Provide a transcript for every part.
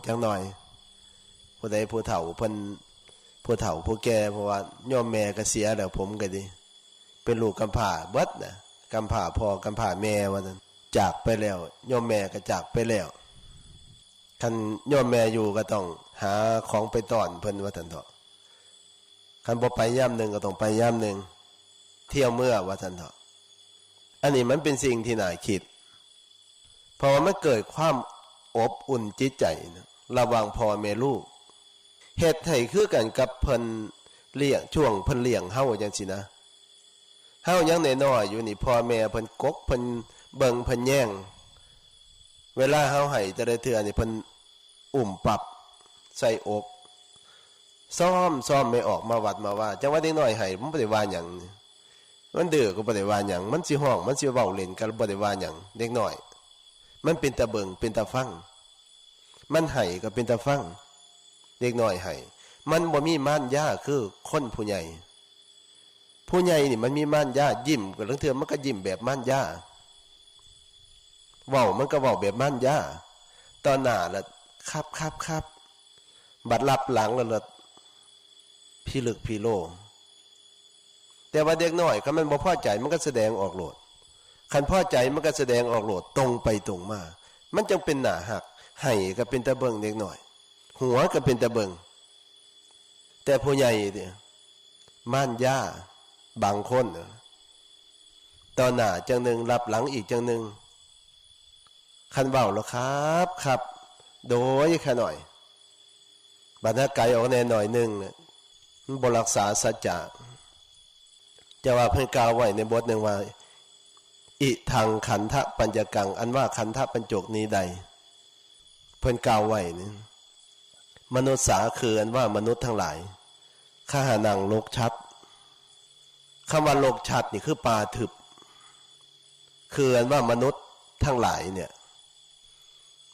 จังหน่อยผู้ใดผู้เฒ่าเพิ่นผู้เฒ่าผู้แก่เพราะว่าย่อมแม่ก็เสียแล้วผมก็ดีเป็นลูกกำพร้าเบิดน่ะกำพร้าพ่อกำพร้าแม่ว่าซั่นจากไปแล้วย่อมแม่ก็จากไปแล้วคันย่อมแม่อยู่ก็ต้องหาของไปต้อนเพิ่นว่าซั่นเถาะคันบ่ไปยามนึงก็ต้องไปยามนึงเที่ยวเมื่อว่าซั่นเถาะอันนี้มันเป็นสิ่งที่น่าคิดเพราะว่ามันเกิดความอบอุ่นจิตใจนะระหว่างพ่อแม่ลูกเฮ็ดให้คือกันกับเพิ่นเลี้ยงช่วงเพิ่นเลี้ยงเฮาจังซี่นะเฮายังน้อยๆอยู่นี่พ่อแม่เพิ่นกกเพิ่นเบิ่งเพิ่นแย่งเวลาเฮาให้แต่ละเทื่อนี่เพิ่นอุ้มปรับใส่อกซ้อมไม่ออกมาวัดมาว่าจังว่าเด็กน้อยให้มันบ่ได้ว่าหยังมันดื้อก็บ่ได้ว่าหยังมันสิฮ้องมันสิเว้าเล่นก็บ่ได้ว่าหยังเด็กน้อยมันเป็นตาเบิ่งเป็นตาฟังมันให้ก็เป็นตาฟังเด็กน้อยให้มันบ่มีม่านย่าคือคนผู้ใหญ่นี่มันมีม่านย่ายิ้มก็ลางเทื่อมันก็ยิ้มแบบม่านย่าเว้ามันก็เว้าแบบม่านย่าตอนหน้าละครับบัดรับหลังแล้วพี่ลึกพี่โลแต่ว่าเด็กน้อยคันมันบ่พอใจมันก็แสดงออกโลดคันพอใจมันก็แสดงออกโลดตรงไปตรงมามันจึงเป็นหน้าหักให้ก็เป็นตาเบิ่งเด็กน้อยหัวก็เป็นตาเบิ่งแต่ผู้ใหญ่เนี่ยม่านย่าบางคนตอนหน้าจังนึงรับหลังอีกจังนึงคันเว้าแล้วครับโดยแค่หน่อยบัดถ้าไกลออกแน่หน่อยนึงเนี่ยมันบ่รักษาสัจจะจะว่าเพิ่นกล่าวไว้ในบทนึงว่าอิทังขันธปัญจกังอันว่าขันธปัญจกนี้ใดเพิ่นกล่าวไว้นี่มนุษย์สาคืออันว่ามนุษย์ทั้งหลายข้าหานังโลกชัดคำว่าโลกชัดนี่คือป่าทึบคืออันว่ามนุษย์ทั้งหลายเนี่ย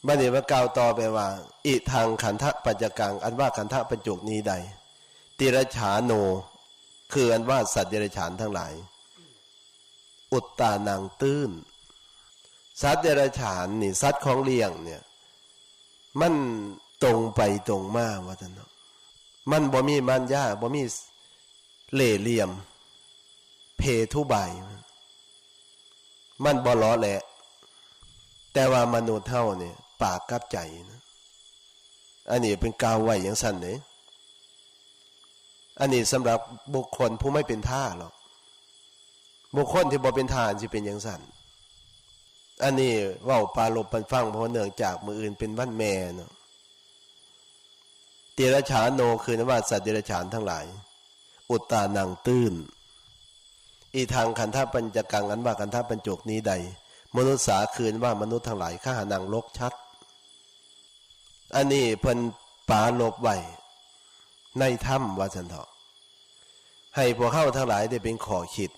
บัดนี้มันกล่าวต่อไปว่าอิทังขันธปัญจกังอันว่าขันธปัญจกนี้ใดติรฉาโนคืออันว่าสัตว์เดรัจฉานทั้งหลายอุตตานังตื้นสัตว์เดรัจฉานนี่สัตว์ของเลี้ยงเนี่ยมันตรงไปตรงมาว่าซั่นเนาะมันบ่มีมันย่าบ่มีเล่ห์เหลี่ยมเพทุบายมันบ่ล้อแหละแต่ว่ามนุษย์เฮาเนี่ยปากกับใจนะอันนี้เป็นกล่าวไว้อย่างสั้นเด้อันนี้สำหรับบุคคลผู้ไม่เป็นท่าหรอกบุคคลที่บ่เป็นท่าสิเป็นอย่างสั้นอันนี้เว้าปาลบปันฟังเพราะเนื่องจากมื้ออื่นเป็นวันแม่เนาะติรฉานโนคือว่าสัตว์เดรัจฉานทั้งหลายอุตตานังตื้นอีทางขันธปัญจกังอันว่าขันธปัญจกนี้ใดมนุษย์สาคืนว่ามนุษย์ทั้งหลายข้าหานังลกชัดอันนี้เพิ่นปาลบไว้ในถ้ำว่าซั่นเถาะให้พวกเฮาทั้งหลายได้เป็นข้อคิด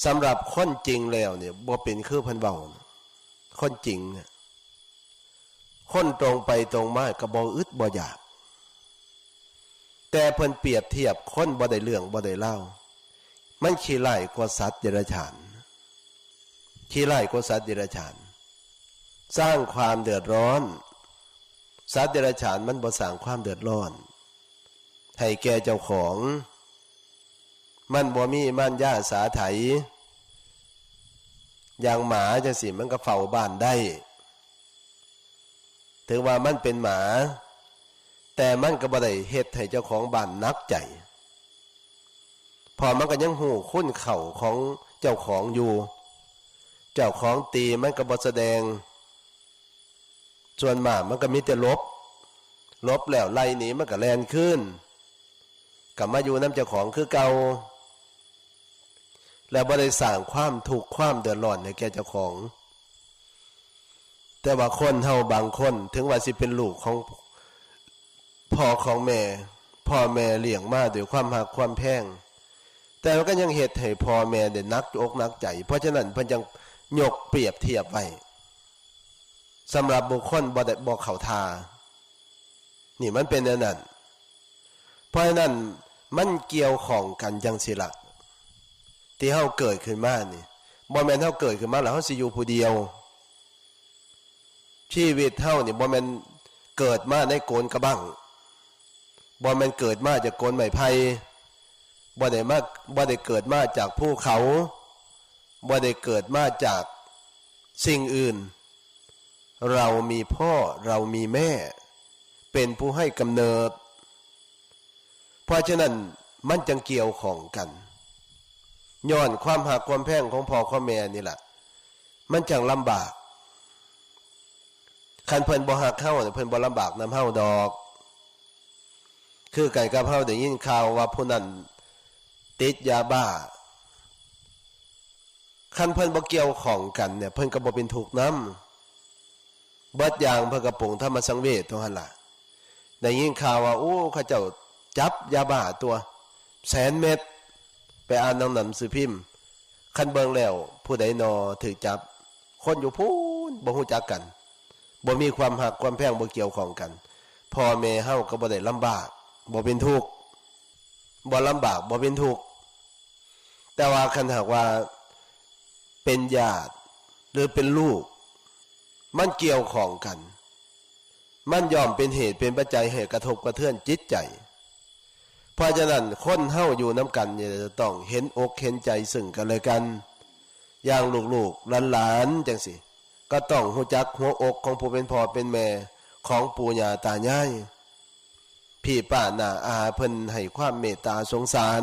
สำหรับคนจริงแล้วเนี่ยบ่เป็นคือเพิ่นเว้าคนจริงเนี่ยคนตรงไปตรงมาก็บ่อึดบ่อยากแต่เพิ่นเปรียบเทียบคนบ่ได้เรื่องบ่ได้เล่ามันขี้ไล่กว่าสัตว์เดรัจฉานขี้ไล่กว่าสัตว์เดรัจฉานสร้างความเดือดร้อนสัตว์เดรัจฉานมันบ่สร้างความเดือดร้อนให้แก่เจ้าของมันบ่มีม่านย่าสาไถอย่างหมาจังสิมันก็เฝ้าบ้านได้ถึงว่ามันเป็นหมาแต่มันก็บ่ได้เฮ็ดให้เจ้าของบ้านหนักใจพอมันก็ยังฮู้คุณเข้าของเจ้าของอยู่เจ้าของตีมันก็บ่แสดงส่วนมากมันก็มีแต่ลบแล้วไล่หนีมันก็แล่นขึ้นกลับมาอยู่นำเจ้าของคือเก่าแล้วบ่ได้สร้างความทุกข์ความเดือดร้อนให้แก่เจ้าของแต่ว่าคนเฮาบางคนถึงว่าสิเป็นลูกของพ่อของแม่พ่อแม่เลี้ยงมาด้วยความรักความแพงแต่มันก็ยังเฮ็ดให้พ่อแม่ได้หนักอกหนักใจเพราะฉะนั้นเพิ่นจึงยกเปรียบเทียบไว้สำหรับบุคคลบ่เข้าท่านี่มันเป็นอย่างนั้นเพราะฉะนั้นมันเกี่ยวข้องกันจังซี่ล่ะที่เฮาเกิดขึ้นมานี่บ่แม่นเฮาเกิดขึ้นมาแล้วเฮาสิอยู่ผู้เดียวชีวิตเฮานี่บ่แม่น เกิดมาในโกนกระบังบ่แม่นเกิดมาจากโกนไม้ไผ่บ่ได้เกิดมาจากภูเขาบ่ได้เกิดมาจากสิ่งอื่นเรามีพ่อเรามีแม่เป็นผู้ให้กำเนิดเพราะฉะนั้นมันจึงเกี่ยวข้องกันย้อนความหักความแพงของพ่อของแม่นี่แหละมันจังลำบากคันเพิ่นบ่หักเฮาเพิ่นบ่ลำบากนำเฮาดอกคือกันกับเฮาได้ยินข่าวว่าผู้นั้นติดยาบ้าคันเพิ่นบ่เกี่ยวข้องกันเนี่ยเพิ่นก็บ่เป็นทุกข์นำเบิดอย่างเพิ่นก็ปรุงธรรมสังเวชเท่านั้นล่ะได้ยินข่าวว่าโอ้เขาเจ้าจับยาบ้าตัว100,000 เม็ดไปอ่านหนังสือพิมพ์คันเบิ่งแล้วผู้ใดนอถูกจับคนอยู่พูนบ่ฮู้จักกันบ่มีความหักความแพงบ่เกี่ยวข้องกันพ่อแม่เฮาก็บ่ได้ลำบากบ่เป็นทุกข์บ่ลำบากบ่เป็นทุกข์แต่ว่าคันหากว่าเป็นญาติหรือเป็นลูกมันเกี่ยวข้องกันมันย่อมเป็นเหตุเป็นปัจจัยให้กระทบกระเทือนจิตใจเพราะฉะนั้นคนเฮาอยู่น้ำกันเนี่ยจะต้องเห็นอกเห็นใจซึ่งกันและกันอย่างลูกๆหลานๆจังสิก็ต้องรู้จักหัวอกของผู้เป็นพ่อเป็นแม่ของปู่ย่าตายายพี่ป้าน้าอาเพิ่นให้ความเมตตาสงสาร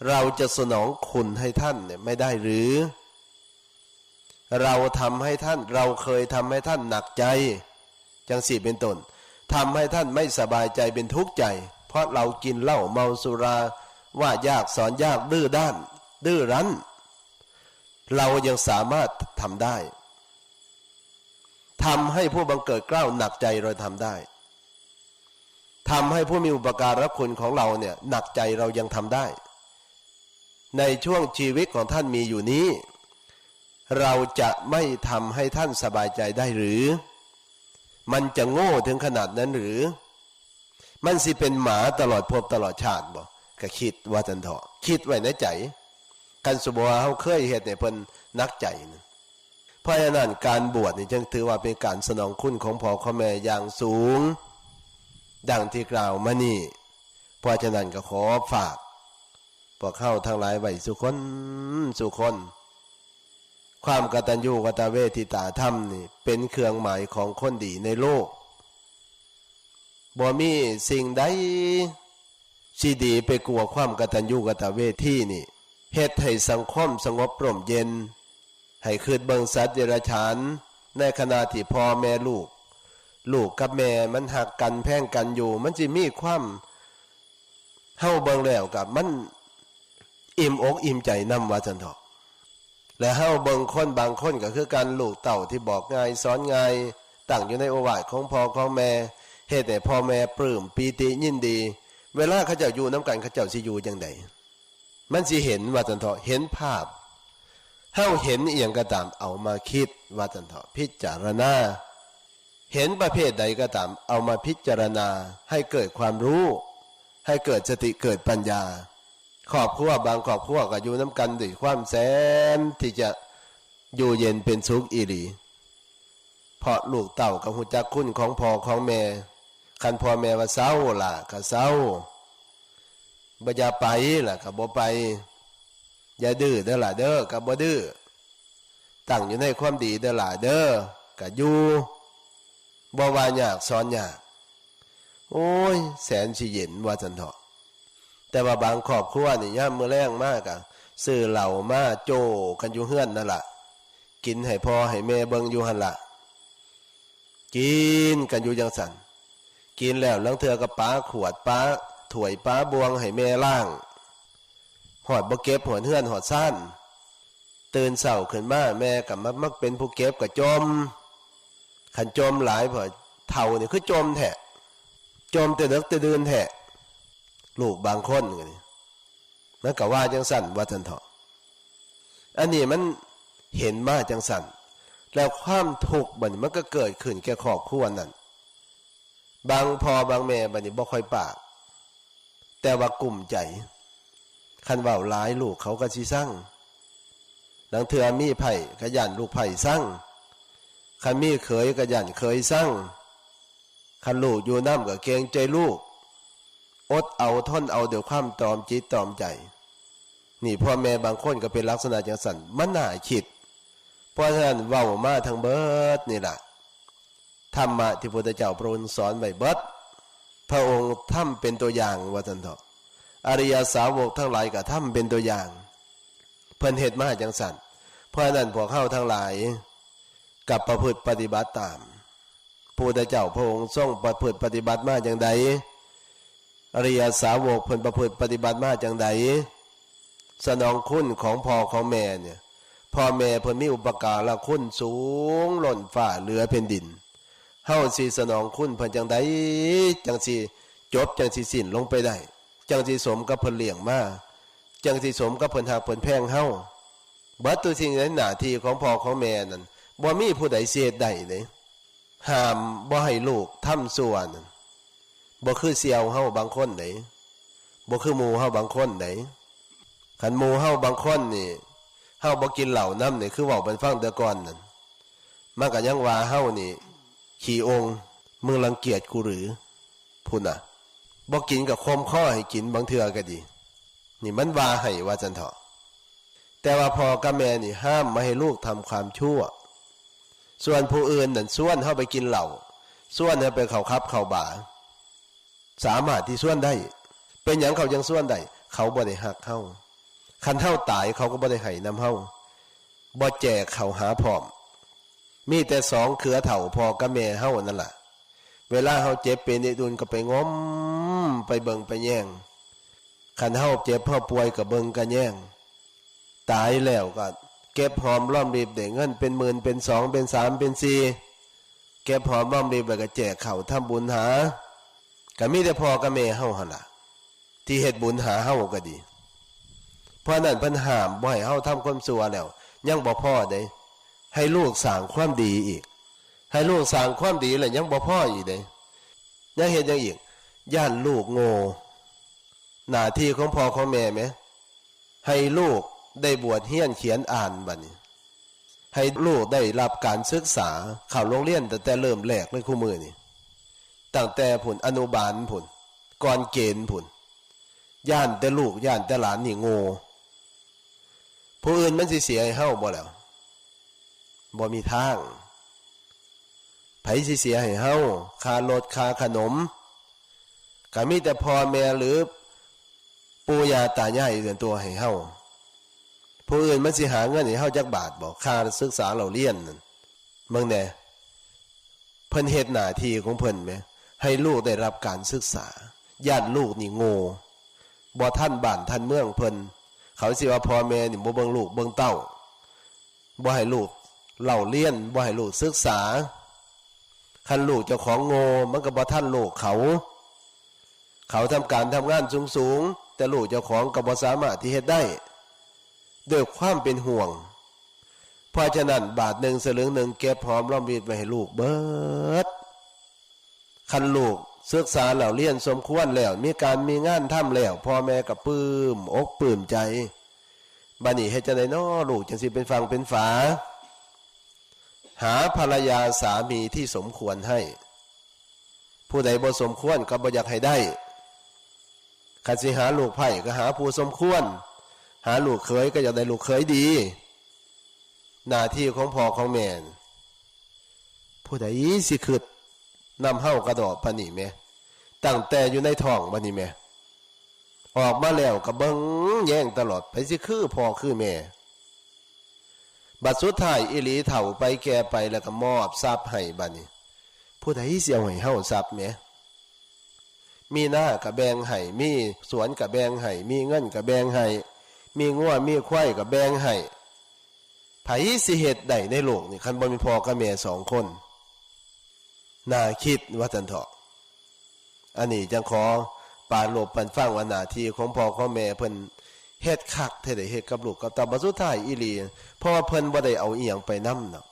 เราจะสนองคุณให้ท่านเนี่ยไม่ได้หรือเราทำให้ท่านเราเคยทำให้ท่านหนักใจจังสิเป็นต้นทำให้ท่านไม่สบายใจเป็นทุกข์ใจเพราะเรากินเหล้าเมาสุราว่ายากสอนยากดื้อด้านดื้อรั้นเรายังสามารถทำได้ทำให้ผู้บังเกิดเกล้าหนักใจเราทำได้ทำให้ผู้มีอุปการะคุณของเราเนี่ยหนักใจเรายังทำได้ในช่วงชีวิตของท่านมีอยู่นี้เราจะไม่ทำให้ท่านสบายใจได้หรือมันจะโง่ถึงขนาดนั้นหรือมันสิเป็นหมาตลอดภพตลอดชาติบ่ก็คิดว่าจันเถาะคิดไว้ในใจกันสุบว่าเฮาเคยเฮ็ดให้เพิ่นนักใจนะเพราะฉะนั้นการบวชนี่จึงถือว่าเป็นการสนองคุณของพ่อของแม่อย่างสูงดังที่กล่าวมานี่เพราะฉะนั้นก็ขอฝากพวกเฮาทั้งหลายไว้สุคนความกตัญญูกตเวทิตาธรรมนี่เป็นเครื่องหมายของคนดีในโลกบ่มีสิ่งใดสิดีไปกว่าความกตัญญูกตเวทีนี่เฮ็ดให้สังคมสงบร่มเย็นให้คืดเบิ่งสัตว์เดรัจฉานในขณะที่พ่อแม่ลูกกับแม่มันหักกันแพ่งกันอยู่มันสิมีความเฮาเบิ่งแล้วกับมันอิ่มอกอิ่มใจนำว่าจังเถาะและเฮาเบิ่งคนบางคนก็คือการลูกเต่าที่บอกง่ายสอนง่ายตั้งอยู่ในโอวาทของพ่อของแม่เฮ็ดให้พ่อแม่ปลื้มปีติยินดีเวลาเขาเจ้าอยู่นำกันเขาเจ้าสิอยู่จังไดมันสิเห็นว่าจังเถาะเห็นภาพเฮาเห็นอีหยังก็ตามเอามาคิดว่าจังเถาะพิจารณาเห็นประเภทใดก็ตามเอามาพิจารณาให้เกิดความรู้ให้เกิดสติเกิดปัญญาครอบครัวบางครอบครัวก็อยู่น้ำกันด้วยความแสนที่จะอยู่เย็นเป็นสุขอีหลีเพราะลูกเต่ากับหูจักคุณของพ่อของแม่คันพ่อแม่ว่าเศร้าล่ะก็เศร้าบ่อย่าไปล่ะก็บ่ไปอย่าดื้อเด้อล่ะเด้อก็บ่ดื้อตั้งอยู่ในความดีเด้อล่ะเด้อก็อยู่บ่ว่ายากสอนยากโอ้ยแสนสิเย็นว่าจังเถาะแต่ว่าบางครอบครัวนี่ย่ามมื้อแลงมากอ่ะซื้อเหล้ามาโจกันอยู่เฮือนนั่นล่ะกินให้พ่อให้แม่เบิ่งอยู่หั่นล่ะกินกันอยู่จังซั่นกินแล้วลางเทื่อก็ปาขวดปาถ้วยปาบวงให้แม่ล้างหอดบ่เก็บหอดเฮือนหอดซ่านตื่นเช้าขึ้นมาแม่ก็มักเป็นผู้เก็บก็จมคันจมหลายพอเฒ่านี่คือจมแท้จมแต่ดึกแต่ดื่นแท้ลูกบางคนนี่มันก็ว่าจังสั่นว่าจันเถาะอันนี้มันเห็นมาจังสั่นแล้วความทุกข์บัดนี้มันก็เกิดขึ้นแก่ครอบครัวนั้นบางพ่อบางแม่บัดนี้บ่ค่อยปากแต่ว่ากลุ่มใจคันเว้าหลายลูกเขาก็สิสั่งดังเทื่อมีไผก็ย่านลูกไผสั่งคันมีเขยก็ย่านเขยสั่ง คันลูกอยู่น้ำก็เกรงใจลูกอดเอาทนเอาเดี๋ยวความตรอมจิตตรอมใจนี่พ่อแม่บางคนก็เป็นลักษณะจังสันมันน่าคิดเพราะฉะนั้นเว้ามาทางเบิดนี่แหละธรรมะที่พระพุทธเจ้าพระองค์สอนไว้เบิดพระองค์ทำเป็นตัวอย่างว่าท่านเถาะอริยสาวกทั้งหลายก็ทำเป็นตัวอย่างเพิ่นเฮ็ดมาจังสันเพราะนั้นพวกเข้าทั้งหลายกับประพฤติปฏิบัติตามพระพุทธเจ้าพระองค์ทรงประพฤติปฏิบัติมาจังใดอริยสาวกเพิ่นประพฤติปฏิบัติมาจังใดสนองคุณของพ่อของแม่เนี่ยพ่อแม่เพิ่นมีอุปการะคุณสูงล้นฟ้าเหลือแผ่นดินเฮาสิสนองคุณเพิ่นจังใดจังสิจบจังสิสิ้นลงไปได้จังสิสมกับเพิ่นเลี้ยงมาจังสิสมกับเพิ่นฮักเพิ่นแพงเฮาบัดตัวสิ่งนั้นหน้าที่ของพ่อของแม่นั่นบ่มีผู้ใดสิเฮ็ดได้เลยห้ามบ่ให้ลูกทำชั่วนั่นบ่คือเสี่ยวเฮาบางคนไหนบ่คือหมู่เฮาบางคนไหนคันหมู่เฮาบางคนนี่เฮาบ่กินเหล้าน้ำนี่คือเว้าเป็นฟังแต่ก่อนนั่นมันก็ยังว่าเฮานี่ขี้องค์มึงรังเกียจกูหรือพุ่นน่ะบ่กินกับคมข้อให้กินบางเทื่อก็ดีนี่มันว่าให้ว่าจันเถาะแต่ว่าพ่อกับแม่นี่ห้ามไม่ให้ลูกทำความชั่วส่วนผู้อื่นนั่นส่วนเฮาไปกินเหล้าส่วนเฮาไปเข้าคับเข้าบาร์สามารถที่ส่วนได้เป็นหยังเขายังส่วนได้เขาบ่ได้ฮักเฮาคันเฮาตายเขาก็บ่ได้ให้นำเฮาบ่แจกเขาหาพร้อมมีแต่สองเครือเถ่าพ่อกับแม่เฮานั่นล่ะเวลาเฮาเจ็บเป็นนิดุลก็ไปง้มไปเบิ่งไปแย่งคันเฮาเจ็บเฮาป่วยก็เบิ่งก็แย่งตายแล้วก็เก็บหอมรอมริบได้เงินเป็นหมื่นเป็นสองเป็นสามเป็นสี่เก็บหอมรอมริบแล้วก็แจกเขาทำบุญหาก็มีแต่พ่อกับแม่เฮาหั่นล่ะที่เฮ็ดบุญหาเฮาก็ดีเพราะนั้นเพิ่นห้ามบ่ให้เฮาทำความชั่วแล้วยังบ่พอเด้ให้ลูกสร้างความดีอีกให้ลูกสร้างความดีแล้วยังบ่พออีกเด้ยังเฮ็ดยังอีกย่านลูกโง่หน้าที่ของพ่อของแม่แหมให้ลูกได้บวชเรียนเขียนอ่านบัดนี้ให้ลูกได้รับการศึกษาเข้าโรงเรียนตั้งแต่เริ่มแรกเลยคู่มือนี่ตั้งแต่ผลอนุบาลผลก่อนเกณฑ์ผลย่านแต่ลูกย่านแต่หลานนี่โง่ผู้อื่นมันสิเสียให้เฮาบ่แล้วบ่มีทางไผสิเสียให้เฮาค่ารถค่าขนมก็มีแต่พ่อแม่หรือปู่ย่าตายายเดือนตัวให้เฮาผู้อื่นมันสิหาเงินให้เฮาจักบาทบ่ค่าศึกษาเราเรียนนั่นเบิ่งแน่เพิ่นเฮ็ดหน้าที่ของเพิ่นแหมให้ลูกได้รับการศึกษาญาติลูกนี่โง่บ่ทันบ้านทันเมืองเพิ่นเขาสิว่าพ่อแม่นี่บ่เบิ่งลูกเบิ่งเต้าบ่ให้ลูกเล่าเรียนบ่ให้ลูกศึกษาคันลูกเจ้าของโง่มันก็บ่ทันลูกเขาทำการทำงานสูงๆแต่ลูกเจ้าของก็บ่สามารถที่เฮ็ดได้ด้วยความเป็นห่วงเพราะฉะนั้นบาทหนึ่งสลึงหนึ่งเก็บหอมรอมริบไว้ให้ลูกเบิดคันลูกศึกษาแล้วเรียนสมควรแล้วมีการมีงานทำแล้วพ่อแม่ก็ปลื้มอกปลื้มใจบัดนี้เฮ็ดจังได๋น้อลูกจังสิเป็นฟังเป็นฝาหาภรรยาสามีที่สมควรให้ผู้ใดบ่สมควรก็บ่อยากให้ได้คันสิหาลูกไผ่ก็หาผู้สมควรหาลูกเขยก็อยากได้ลูกเขยดีหน้าที่ของพ่อของแม่ผู้ใดสิคิดนำเฮากระดอกปานนี้แม่ตั้งแต่อยู่ในท้องบัดนี้แม่ออกมาแล้วก็เบิ่งแย่งตลอดไปสิคือพ่อคือแม่บัดสุดท้ายอีหลีเฒ่าไปแก่ไปแล้วก็มอบทรัพย์ให้บัดนี้ผู้ใดสิเอาให้เฮาทรัพย์แม่มีหน้าก็แบ่งให้มีสวนก็แบ่งให้มีเงินก็แบ่งให้มีงัวมีควายก็แบ่งให้ไผสิเฮ็ดได้ในโลกนี่คันบ่มีพ่อกับแม่สองคนน่าคิดว่าจันเถาะอันนี้จังขอปาลบปันฟังว่าหน้าที่ของพ่อของแม่เพิ่นเฮ็ดคักแท้ได้เฮ็ดกับลูกกับเต้าบัดสุดท้ายอีหลีเพราะว่าเพิ่นบ่ได้เอาอีหยังไปนำเนาะ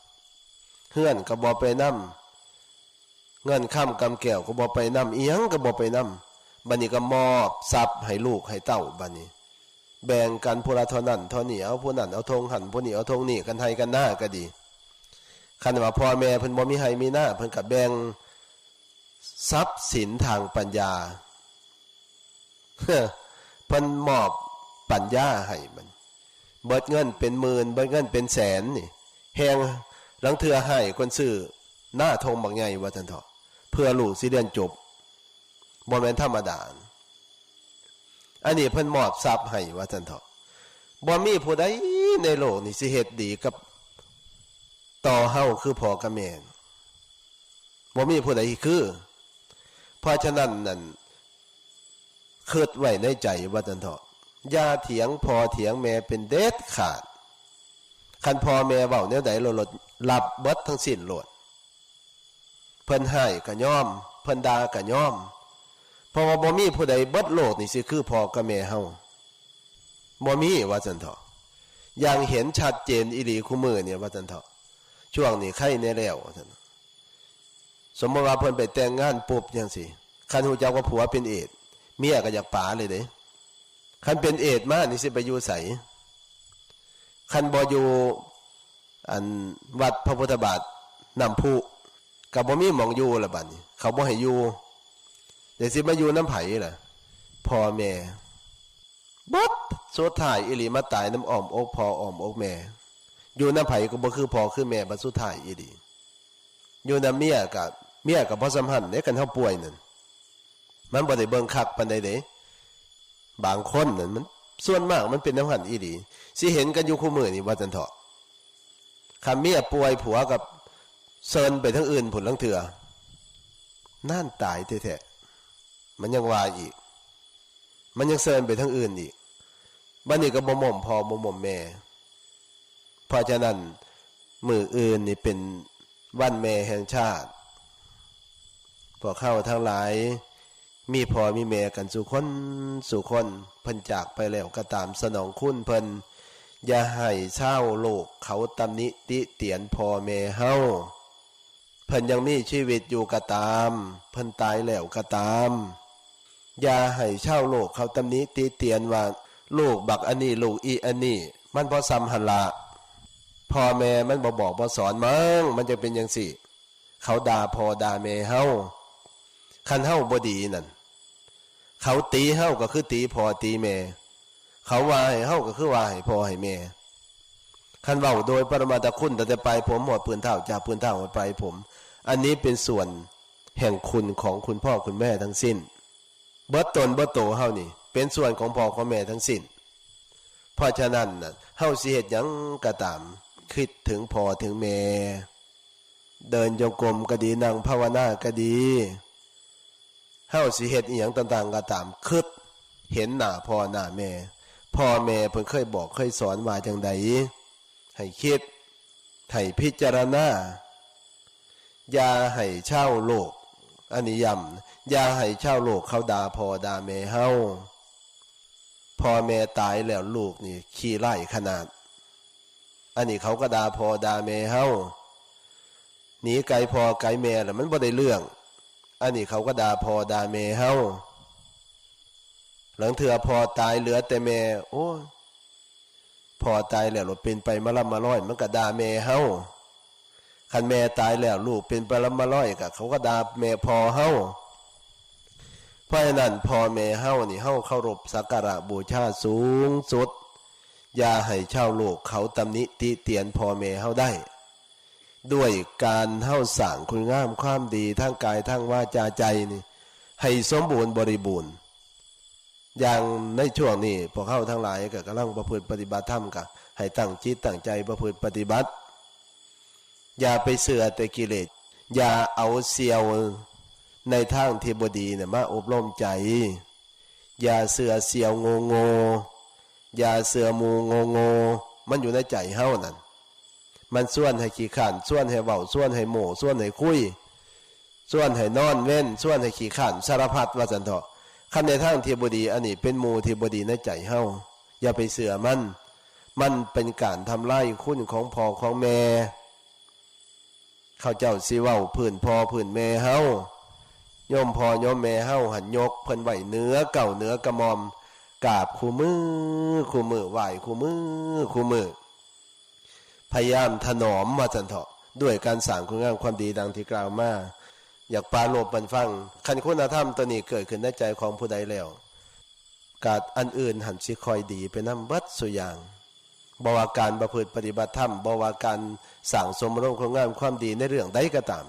เฮือนก็บ่ไปนำเงินค้ำกำแก้วก็บ่ไปนำอีหยังก็บ่ไปนำบัดนี้ก็มอบทรัพย์ให้ลูกให้เต้าบัดนี้แบ่งกันผู้ละเท่านั้นเท่านี้เอาผู้นั้นเอาธงหันผู้นี้เอาธงนี่กันให้กันหน้าก็ดีคันว่าพ่อแม่เพิ่นบ่มีให้มีหน้าเพิ่นก็แบ่ง ทรัพย์สินทางปัญญาเพิ่นมอบปัญญาให้มันเบิดเงินเป็นหมื่นเบิดเงินเป็นแสนนี่แฮงหลังเทื่อให้คนซื้อหน้าทงบักใหญ่ว่าซั่นเถาะเพื่อลูกสิเรียนจบบ่แม่นธรรมดาอันนี้เพิ่นมอบทรัพย์ให้ว่าซั่นเถาะบ่มีผู้ใดในโลกนี้สิเฮ็ดดีกับต่อเฮาคือพ่อกับแม่บ่มีผู้ใดคือเพราะฉะนั้นนั่นคิดไว้ในใจว่าซั่นเถาะอย่าเถียงพ่อเถียงแม่เป็นเด็ดขาดคันพ่อแม่เว้าแนวใดโลดรับเบิดทั้งสิ้นโลดเพิ่นให้ก็ยอมเพิ่นด่าก็ยอมเพราะว่าบ่มีผู้ใดเบิดโลกนี่สิคือพ่อกับแม่เฮาบ่มีว่าซั่นเถาะอย่างเห็นชัดเจนอีหลีคู่มือเนี่ยว่าซั่นเถาะช่วงนี้ใครแน่แล้วว่าซั่นสมมุติว่าเพิ่นไปแต่งงานปุ๊บจังซี่คันฮู้จักว่าผัวเป็นเอดส์เมียก็อยากป๋าเลยเด้คันเป็นเอดส์มานี่สิไปอยู่ไสคันบ่อยู่อันวัดพระพุทธบาทน้ำพุก็บ่มีหม่องอยู่ละบัดนี้เขาบ่ให้อยู่เดี๋ยวสิมาอยู่น้ำไผล่ะพ่อแม่บัดสุดท้ายอีหลีมาตายน้ำอ้อมอกพ่ออ้อมอกแม่อยู่น้ำไผก็บ่คือพ่อคือแม่บัดสุดท้ายอีหลีอยู่น้ำเมียก็บ่สัมพันธ์เด้คันเฮาป่วยนั่นมันบ่ได้เบิ่งคักปานใดเด้บางคนนั่นมันส่วนมากมันเป็นน้ำหันอีหลีสิเห็นกันอยู่คู่มื้อนี่ว่าจังเถาะคันเมียป่วยผัวกับเซินไปทั้งอื่นผลลังเถื่อน่านตายแท้ๆมันยังว่าอีกมันยังเซินไปทั้งอื่นอีกบัดนี้ก็บ่หม่อมพ่อบ่หม่อมแม่เพราะฉะนั้นมื้ออื่นนี่เป็นวันแม่แห่งชาติพวกเขาทั้งหลายมีพ่อมีแม่กันสู่คนเพิ่นจากไปแล้วก็ตามสนองคุณเพิ่นอย่าให้ชาวโลกเขาตำหนิติเตียนพ่อแม่เฮาเพิ่นยังมีชีวิตอยู่ก็ตามเพิ่นตายแล้วก็ตามอย่าให้ชาวโลกเขาตำหนิติเตียนว่าลูกบักอันนี้ลูกอีอันนี้มันบ่ซ้ำหั่นล่ะพ่อแม่มันบ่บอกบ่สอนมั้งมันจะเป็นจังซี่เขาด่าพ่อด่าแม่เฮาคันเฮาบ่ดีนั่นเขาตีเฮาก็คือตีพ่อตีแม่เขาว่าให้เฮาก็คือว่าให้พ่อให้แม่คันเว้าโดยปรมาตคุณตั้งแต่ปลายผมหมดปืนเท้าจากปืนเท้าหมดปลายผมอันนี้เป็นส่วนแห่งคุณของคุณพ่อคุณแม่ทั้งสิ้นเบิดตนเบิดโตเฮานี่เป็นส่วนของพ่อของแม่ทั้งสิ้นเพราะฉะนั้นน่ะเฮาสิเฮ็ดหยังก็ตามคิดถึงพ่อถึงแม่เดินจงกรมก็ดีนั่งภาวนาก็ดีเฮาสิเฮ็ดอีหยังต่างๆก็ตามคิดเห็นหน้าพ่อหน้าแม่พ่อแม่เพิ่นเคยบอกเคยสอนว่าจังใดให้คิดให้พิจารณาอย่าให้ชาวโลกอันนี้ย้ำอย่าให้ชาวโลกเขาด่าพ่อด่าแม่เฮาพ่อแม่ตายแล้วลูกนี่ขี้ไล่ขนาดอันนี้เขาก็ด่าพ่อด่าแม่เฮาหนีไกลพ่อไกลแม่แล้วมันบ่ได้เรื่องอันนี้เขาก็ด่าพ่อด่าแม่เฮาหลังเถื่อพ่อตายเหลือแต่แม่โอ้พ่อตายแล้วเราเป็นไปมะล่ำมะร้อยมันก็ด่าแม่เฮาคันแม่ตายแล้วลูกเป็นไปมะล่ำมะร้อยก็เขาก็ด่าแม่พ่อเฮาเพราะฉะนั้นพ่อแม่เฮานี่เฮาเคารพสักการะบูชาสูงสุดอย่าให้ชาวโลกเขาตำหนิติเตียนพ่อแม่เฮาได้ด้วยการเฮาสร้างคุณงามความดีทั้งกายทั้งวาจาใจนี่ให้สมบูรณ์บริบูรณ์อย่างในช่วงนี้พวกเฮาทั้งหลายก็กำลังประพฤติปฏิบัติธรรมก็ให้ตั้งจิตตั้งใจประพฤติปฏิบัติอย่าไปเสื่อแต่กิเลสอย่าเอาเสียวในทางที่บ่ดีเนี่ยมาอบรมใจอย่าเสื่อเสียวโง่อย่าเสื่อมูโง่มันอยู่ในใจเฮานั่นมันส่วนให้ขี้ข้านส่วนให้เว้าส่วนให้โม่ส่วนให้คุยส่วนให้นอนเว้นส่วนให้ขี้ข้านสารพัดว่าซั่นเถาะคันในทางที่บ่ดีอันนี้เป็นหมู่ที่บ่ดีในใจเฮาอย่าไปเสื่อมันเป็นการทำลายคุณของพ่อของแม่เขาเจ้าสิเว้าพื้นพ่อพื้นแม่เฮาโยมพ่อโยมแม่เฮาหันยกเพิ่นไว้เหนือเก่าเหนือกระหม่อมกราบคู่มือไหว้คู่มือพยายามถนอมว่าซั่นเถาะด้วยการสร้างคุณงามความดีดังที่กล่าวมา อยากปราโลภมันฟังคันคุณธรรมตัวนี้เกิดขึ้นในใจของผู้ใดแล้วกาดอันอื่นหันสิคอยดีไปนำเบิดสุอย่างบ่ว่าการประพฤติปฏิบัติธรรมบ่ว่าการสั่งสมรมความงามความดีในเรื่องใดก็ตาม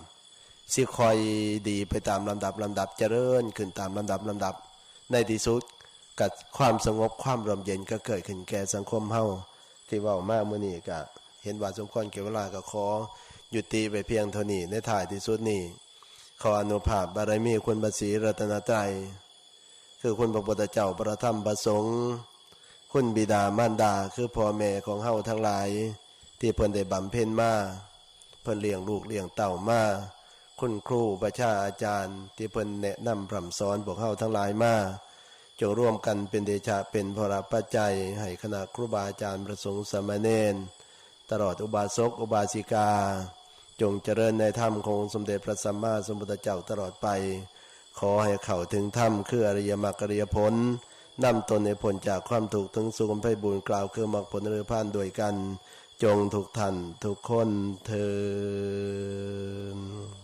สิคอยดีไปตามลำดับเจริญขึ้นตามลำดับในที่สุดกับความสงบความร่มเย็นก็เกิดขึ้นแก่สังคมเฮาที่เว้ามามื้อนี้ก็เห็นว่าสมควรแก่เวลาก็ขอยุติไปเพียงเท่านี้ในท้ายที่สุดนี้ขออนุภาพบารมีคุณพระศรีรัตนตรัยคือคุณพระพุทธเจ้าพระธรรมพระสงฆ์คุณบิดามารดาคือพ่อแม่ของเฮาทั้งหลายที่เพิ่นได้บำเพ็ญมาเพิ่นเลี้ยงลูกเลี้ยงเต้ามาคุณครูประชาอาจารย์ที่เพิ่นแนะนำพร่ำสอนพวกเฮาทั้งหลายมาจงร่วมกันเป็นเดชะเป็นพระปัจจัยให้คณะครูบาอาจารย์พระสงฆ์สามเณรตลอดอุบาสกอุบาสิกาจงเจริญในธรรมของสมเด็จพระสัมมาสัมพุทธเจ้าตลอดไปขอให้เข้าถึงธรรมคืออริยมรรคอริยผลนำตนในผลจากความถูกถึงสุขไพบูรย์กล่าวคือมรรคผลนิพพานด้วยกันจงทุกท่านทุกคนเทอญ